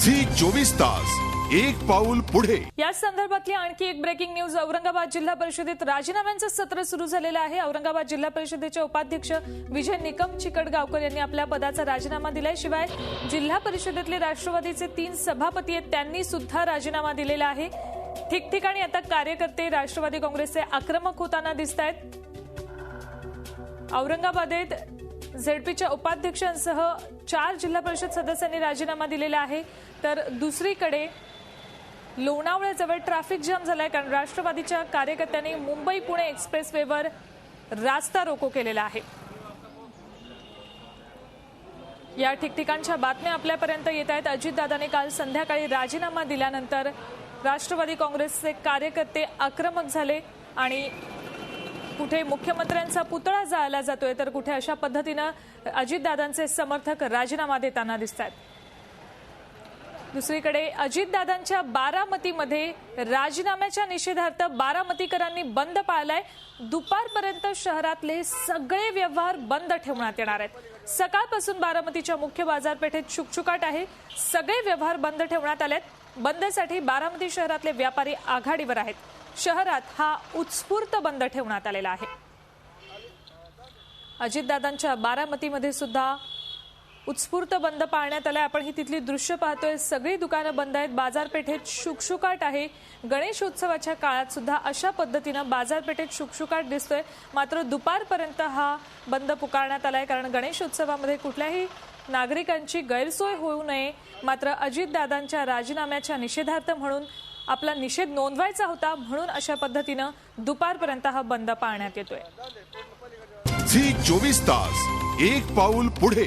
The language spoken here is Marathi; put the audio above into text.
झी 24 तास एक पाऊल पुढे। या संदर्भातली आणखी एक ब्रेकिंग न्यूज। औरंगाबाद जिल्हा परिषदेत राजीनाम्यांचं सत्र सुरू झालेलं आहे। औरंगाबाद जिल्हा परिषदेचे उपाध्यक्ष विजय निकम चिकटगावकर यांनी आपल्या पदाचा राजीनामा दिलाय। शिवाय जिल्हा परिषदेतले राष्ट्रवादीचे 3 सभापती आहेत त्यांनी सुद्धा राजीनामा दिलेला आहे। ठिकठिकाणी आता कार्यकर्ते राष्ट्रवादी काँग्रेसचे आक्रमक होताना दिसतायत। औरंगाबादेत झेडपीच्या उपाध्यक्षांसह 4 जिल्हा परिषद सदस्यांनी राजीनामा दिलेला आहे। तर दुसरीकडे लोणावळ्याजवळ ट्रॅफिक जाम झालाय कारण राष्ट्रवादीच्या कार्यकर्त्यांनी मुंबई पुणे एक्सप्रेसवेवर रास्ता रोको केलेला आहे। या ठिकठिकाणच्या बातम्या आपल्यापर्यंत येत आहेत। अजितदादांनी काल संध्याकाळी राजीनामा दिल्यानंतर राष्ट्रवादी काँग्रेसचे कार्यकर्ते आक्रमक झाले आणि कुठे मुख्यमंत्र्यांचा पुतळा जाळला जातोय तर कुठे अशा पद्धतीने अजितदादांचे समर्थक राजीनामा देताना दिसतात। दुसरीकडे अजितदादांच्या बारामतीमध्ये राजीनाम्याच्या निषेधार्थ बारामतीकरांनी बंद पाळलाय। दुपारपर्यंत शहरातले सगळे व्यवहार बंद ठेवण्यात येणार आहेत। सकाळपासून बारामतीच्या मुख्य बाजारपेठेत शुकशुकाट आहे। सगळे व्यवहार बंद ठेवण्यात आलेत। बंदसाठी बारामती शहरातले व्यापारी आघाडीवर आहेत। शहरात हा उत्स्फूर्त बंद ठेवण्यात आलेला आहे। अजितदादांच्या बारामतीमध्ये सुद्धा उत्स्फूर्त बंद पाळण्यात आलाय। आपण ही तिथली दृश्य पाहतोय। सगळी दुकानं बंद आहेत। बाजारपेठेत शुकशुकाट आहे। गणेशोत्सवाच्या काळात सुद्धा अशा पद्धतीने बाजारपेठेत शुकशुकाट दिसतोय। मात्र दुपारपर्यंत हा बंद पुकारण्यात आलाय कारण गणेशोत्सवामध्ये कुठल्याही नागरिकांची गैरसोय होऊ नये। मात्र अजितदादांच्या राजीनाम्याच्या निषेधार्थ म्हणून आपला निषेध नोंदवायचा होता म्हणून अशा पद्धतीने दुपारपर्यंत हा बंद पाळण्यात येतोय। झी 24 तास एक पाऊल पुढे।